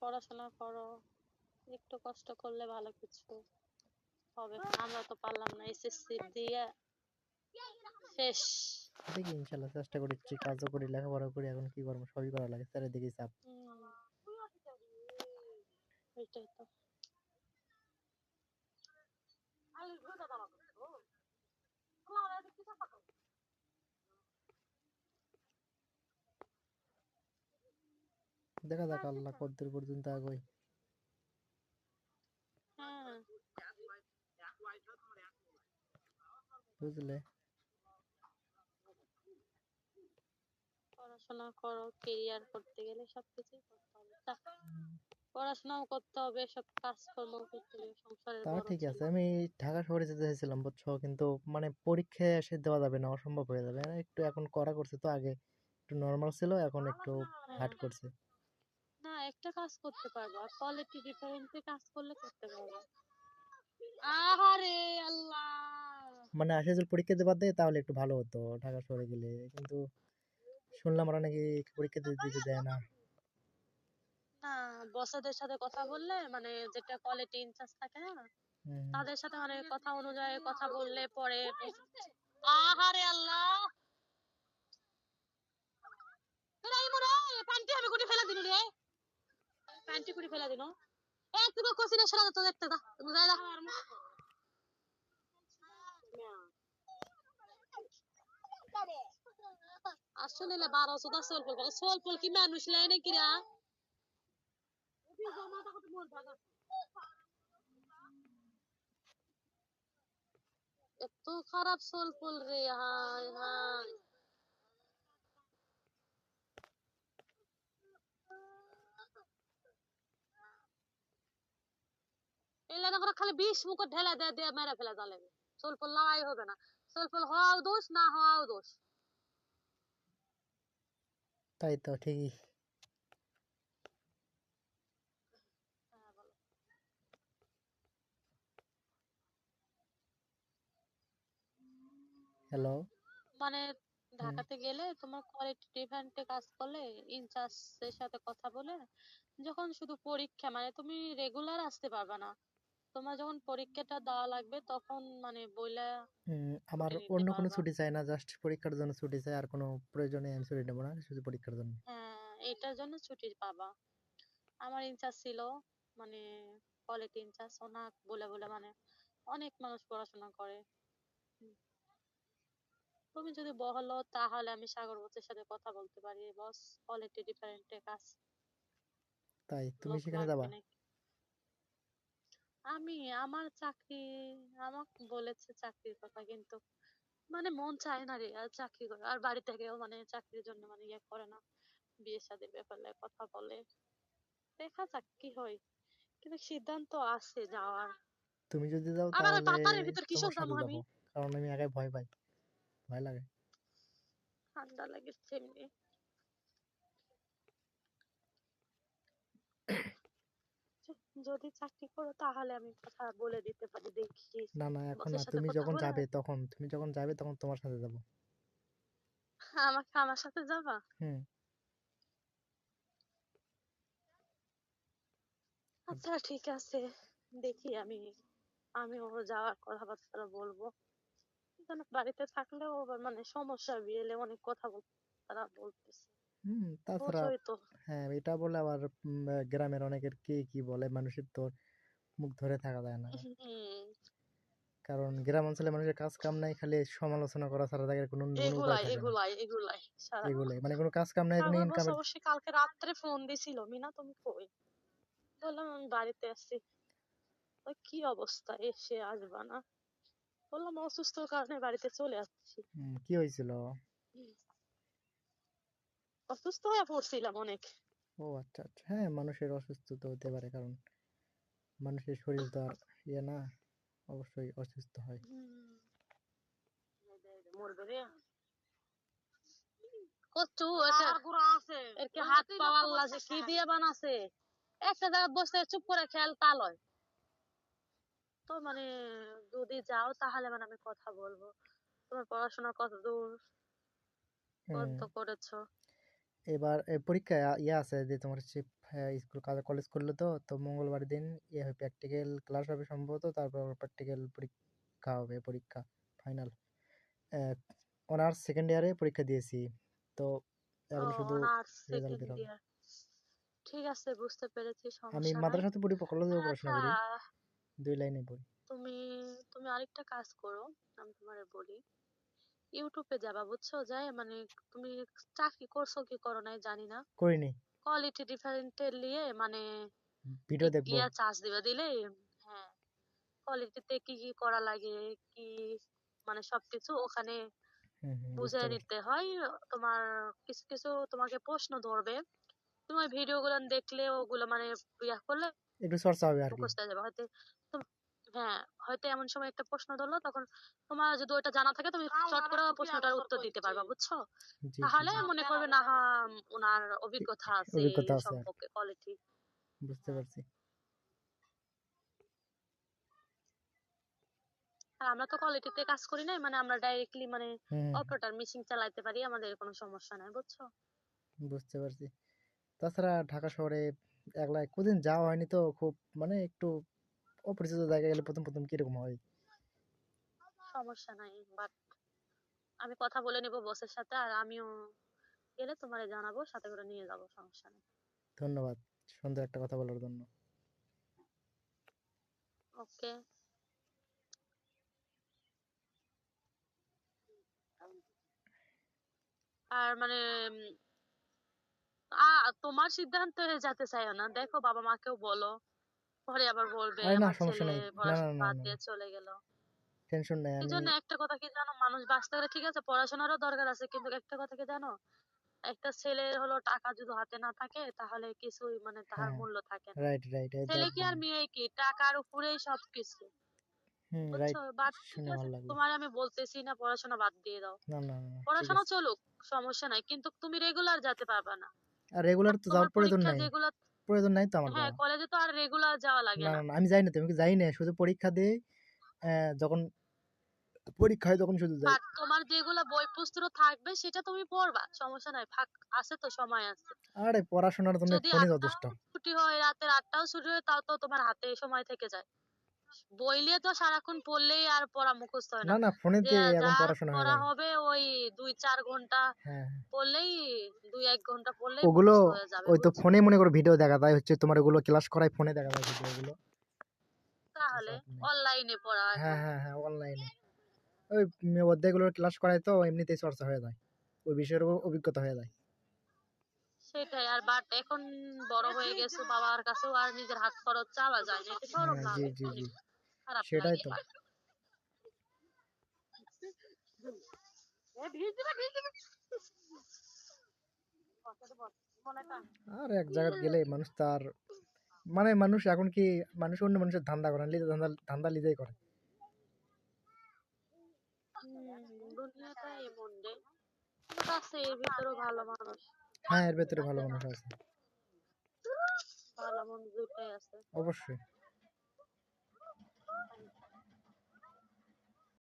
পড়াশোনা করো, একটু কষ্ট করলে ভালো কিছু হবে। আমরা তো পারলাম না, এসএসসি দিয়ে শেষ। দেখি ইনশাল্লাহ চেষ্টা করছি, কাজও করি, লেখাপড়া করি, এখন কি করবো, সবই করা লাগে, চারিদিকে চাপ। ওইটাই তো। দেখা যাক আল্লাহ কতদূর পর্যন্ত আಗೋই। হ্যাঁ, বুঝলে? পড়াশোনা করো, কেরিয়ার করতে গেলে সবকিছুই করতে হবে। পড়াশোনাও করতে হবে, সব কাজকর্ম করতে হবে, সংসারের তা বড় ঠিক আছে, ছেলে। আমি ঢাকা শহরে যেতে চাইছিলাম বুঝছো, কিন্তু মানে পরীক্ষায় এসে দেওয়া যাবে না, অসম্ভব হয়ে যাবে। একটু এখন করা করছে তো, আগে একটু নর্মাল ছিল, এখন একটু হার্ড করছে। না, একটা কাজ করতে পারবো, আর কোয়ালিটি ডিফারেন্সে কাজ করলে করতে পারবো। আহারে আল্লাহ, মানে আসে যদি পরীক্ষা দিতে পারতে তাহলে একটু ভালো হতো ঢাকা শহরে গেলে, কিন্তু শুনলাম ওরা নাকি পরীক্ষা দিতে দেয় না। না, বসেদের সাথে কথা বললে, মানে যেটা কোয়ালিটি ইনচার্জ থাকে না, হুম। তাদের সাথে মানে কথা অনুযায়ী কথা বললে পরে। আহারে আল্লাহ, প্যান্টি আমি কুটি ফেলা দিন রে, প্যান্টি কুটি ফেলা দিন। তুই কসিনা সরা তো দেখতে দা, বুঝাই দা। আসলে 1200 দা সোলপল কি মানুষ লাই নাকি রা? এত খারাপ সোলপল রে, হায় হায়। এলাকা করে খালি 20 মুকুট ঢেলা দেয়া দিয়ে মেরে ফেলা যাবে। সোলপল লড়াই হবে না, সোলপল হওয়াও দোষ, না হওয়াও দোষ। তাই তো, ঠিকই। হ্যালো। মানে হুম। ঢাকাতে গেলে তোমার কোয়ালিটি ডিপার্টমেন্টে কাজ করলে ইনচার্জের সাথে কথা বলে, যখন শুধু পরীক্ষা, মানে তুমি রেগুলার আসতে পারবে না, তোমার যখন পরীক্ষাটা দেওয়া লাগবে তখন মানে বইলা আমার ছুটি নিতে অন্য কোনো পারবা। ছুটি চাই না, জাস্ট পরীক্ষার জন্য ছুটি চাই, আর কোনো প্রয়োজনে আমি ছুটি নেবো না, শুধু পরীক্ষার জন্য। হ্যাঁ, এটার জন্য ছুটি পাবা। আমার ইনচার্জ ছিল, মানে কোয়ালিটি ইনচার্জ, ওনা বলে বলে মানে অনেক মানুষ পড়াশোনা করে। হুম, তুমি যদি বলো তাহলে আমি সাগর বসের সাথে কথা বলতে পারি, বস কোয়ালিটি ডিপার্টমেন্টে কাজ তাই তুমি লোক সেখানে লাগবে যাবা? নাকি। আমি আমার চাকরি, আমাকে বলেছে চাকরির কথা, কিন্তু মানে মন চায় না রে আর চাকরি করে, আর বাড়ি থেকেও মানে চাকরির জন্য মানে ইয়ে করে না, বিয়ে শাদীর ব্যাপারে কথা বলে। দেখা যাক কি হয়, কিন্তু সিদ্ধান্ত আছে যাওয়ার। তুমি যদি যাও আবার ওই তাহলে পাতারের ভিতর কিসব তোমার যাবো সাথে আমি, যাবো, কারণ আমি একাই ভয় পাই, ভয় লাগে। ঠান্ডা লাগছে এমনি। যদি চাকরি করো তাহলে আমি কথা বলে দিতে পারি, দেখি না না, এখন না, বসের সাথে কথা বলে। তুমি যখন যাবে তখন তোমার সাথে যাবো। আমাকে আমার সাথে যাবা? হুম। আচ্ছা ঠিক আছে, দেখি আমিও যাওয়ার কথাবার্তা বলবো। কিন্তু বাড়িতে থাকলেও আবার মানে সমস্যা বিয়েলে অনেক কথা তারা বলতেছে, তাছাড়া বোঝোই তো। হ্যাঁ, এটা বলে আবার গ্রামের অনেকের কে কি বলে, মানুষের তো মুখ ধরে থাকা যায় না, হম, কারণ গ্রাম অঞ্চলে মানুষের কাজ কাম নাই, খালি সমালোচনা করা ছাড়া তাদের কোনো কোনো উপায় এগুলাই থাকে না। এগুলাই এগুলাই সারা। এগুলোই মানে কোনো কাজ কাম নাই, কোনো সাগর বস ইনকামের। অবশ্যই কালকে রাত্রে ফোন দিছিল, মিনা তুমি কই? বললাম আমি বাড়িতে আছি। ওই কি অবস্থা, এসে আসবা না? বললাম অসুস্থর কারণে বাড়িতে চলে আসছি। কি হয়েছিল? অসুস্থ হয়ে পড়ছিলাম অনেক। ও আচ্ছা আচ্ছা, হ্যাঁ, মানুষের অসুস্থ তো হতে পারে, কারণ মানুষের শরীর তো আর ইয়ে না, অবশ্যই অসুস্থ হয়। মরবে রে কচু, এর কি হাত পা আল্লাহ যে কি দিয়ে বানাছে, একটা জায়গায় বসে চুপ করে খেয়াল তা লয়। তো মানে যদি যাও তাহলে মানে আমি কথা বলবো। তোমার পড়াশোনা কত দূর হুম। পর্যন্ত করেছো? এবার পরীক্ষা ইয়ে আছে যে তোমার হচ্ছে হ্যাঁ স্কুল কলেজ করলে তো তো মঙ্গলবার দিন প্র্যাকটিক্যাল ক্লাস হবে সম্ভবত, তারপর প্র্যাকটিক্যাল পরীক্ষা হবে, পরীক্ষা ফাইনাল। অনার্স সেকেন্ড ইয়ারে পরীক্ষা দিয়েছি, তো ও, এখন শুধু অনার্স রেজাল্ট সেকেন্ড বের হবে। ইয়ার। ঠিক আছে, বুঝতে পেরেছি, আমি সমস্যা নাই। মাদ্রাসাতে পড়ি, কলেজেও পড়াশোনা আচ্ছা, করি, 2 লাইনে পড়ি। তুমি তুমি আরেকটা কাজ করো, আমি তোমারে বলি। ইউটিউবে যাবা, বুঝছো? যাই মানে, তুমি চাকরি করছো কি করো নাই জানি না, করিনি, কোয়ালিটি ডিফারেন্টের লিয়ে মানে ভিডিও দেখবো। ইয়া চার্জ দিবা, দিলে হ্যাঁ, কোয়ালিটিতে কি কি করা লাগে, কি মানে সবকিছু ওখানে বুঝে বুঝতে পারছি। নিতে হয়। তোমার কিছু কিছু তোমাকে প্রশ্ন ধরবে, তোমার ভিডিও গুলো দেখলে ওগুলো মানে ইয়া করলে একটু চর্চা হবে আর কি। মুখস্থ হয়ে যাবে হয়তো। হ্যাঁ, হয়তো এমন সময় একটা প্রশ্ন ধরলো, তখন তোমার যদি ওটা জানা থাকে তুমি চট করে প্রশ্নটার উত্তর দিতে পারবা, বুঝছো? জি জি তাহলে জি, মনে করবে না, হ্যাঁ, ওনার অভিজ্ঞতা আছে এই অভিজ্ঞতা আছে আর কি। সম্পর্কে, কোয়ালিটি। বুঝতে হ্যাঁ, পারছি। আর আমরা তো কোয়ালিটিতে কাজ করি নাই, মানে আমরা ডাইরেক্টলি মানে হুম অপারেটর মেশিন চালাতে পারি, আমাদের কোনো সমস্যা নাই, বুঝছো? বুঝতে পারছি। তাছাড়া ঢাকা শহরে একলা কোদিন যাওয়া হয়নি তো, খুব মানে একটু অপরিচিত জায়গায় গেলে প্রথম প্রথম কিরকম হয়। সমস্যা নাই, বাট আমি কথা বলে নিব বসের সাথে, আর আমিও গেলে তোমারে জানাবো, সাথে করে নিয়ে যাবো, সমস্যা নেই। ধন্যবাদ সুন্দর একটা কথা বলার জন্য। ওকে। আর মানে তোমার সিদ্ধান্তে যেতে চাইও না, দেখো বাবা মাকেও বলো, পরে আবার বলবে আরে না, আমার সমস্যা ছেলে নাই। না না পড়াশোনা না বাদ না, দিয়ে চলে গেল। টেনশন নাই এই আমি। জন্য একটা কথা কি জানো, মানুষ বাঁচতে গেলে ঠিক আছে পড়াশোনারও দরকার আছে, কিন্তু একটা কথা কি জানো, একটা ছেলের হলো টাকা যদি হাতে না থাকে তাহলে কিছুই মানে তাহার হ্যাঁ, মূল্য থাকে না। রাইট রাইট, এই তো ছেলে কি একদম। আর মেয়ে কি, টাকার উপরেই সবকিছু, বুঝছো? রাইট। বাট ঠিক শুনে আছে, ভালো লাগলো। তোমার আমি বলতেছি না পড়াশোনা বাদ দিয়ে দাও, না না না না, ঠিক পড়াশোনা আছে। চলুক, সমস্যা নাই, কিন্তু তুমি রেগুলার যেতে পারবা না। আর আর রেগুলার তো তোমার যাওয়ার প্রয়োজন পরীক্ষা নাই। যেগুলো, প্রয়োজন নাই তো আমার হ্যাঁ, যাওয়া। কলেজে তো আর রেগুলার যাওয়া লাগে না না। না না, আমি যাই না, তুমি কি যাই না, শুধু পরীক্ষা দিয়ে যখন পরীক্ষা হয় তখন শুধু যাই। বাট তোমার যেগুলো বই পুস্তক থাকবে সেটা তুমি পড়বা, সমস্যা নাই, ফাঁক আছে তো, সময় আছে। আরে পড়াশোনার জন্য যদি ফোনই 8টাও যথেষ্ট। ছুটি হয়, রাতের 8টাও ছুটি হয়, তাও তো তোমার হাতে সময় থেকে যায়। বই নিয়ে তো সারাক্ষণ পড়লেই আর পড়া মুখস্থ হয় না না। না, যে ফোনেতে এখন যা পড়াশোনা হয়ে পড়া যায়। হবে ওই 2-4 ঘন্টা হ্যাঁ হ্যাঁ। পড়লেই, 2-1 ঘন্টা পড়লেই ওগুলো মুখস্থ হয়ে যাবে, ওই তো বুঝছো? ফোনে মনে করো ভিডিও দেখা যায়, হচ্ছে তোমার ওগুলো ক্লাস করায় ফোনে দেখা যায় ভিডিও গুলো। আচ্ছা তাহলে চাপ নেই। অনলাইনে পড়া হ্যাঁ এখন। হ্যাঁ হ্যাঁ, অনলাইনে ওই অধ্যায়গুলোর ক্লাস করায় তো এমনিতেই চর্চা হয়ে যায়, ওই বিষয়ের অভিজ্ঞতা হয়ে যায়। সেটাই, আর বাট এখন বড় হয়ে গেছো, বাবার কাছেও আর নিজের হাত খরচ চাওয়া যায় না, একটু শরম হ্যাঁ জি লাগে, জি জি, অনেক খারাপ সেটাই লাগে। তো। আর এক জায়গায় গেলে মানুষ তার মানে মানুষ এখন কি, মানুষ অন্য মানুষের ধান্দা করে না, নিজের ধান্দা ধান্দা নিজেই করে। দুনিয়াটা এমন রে, কিন্তু আছে এর ভিতরেও ভালো মানুষ, হ্যাঁ এর ভেতরে ভালো মানুষ আছে, ভালো মন্দ দুইটাই আছে। অবশ্যই।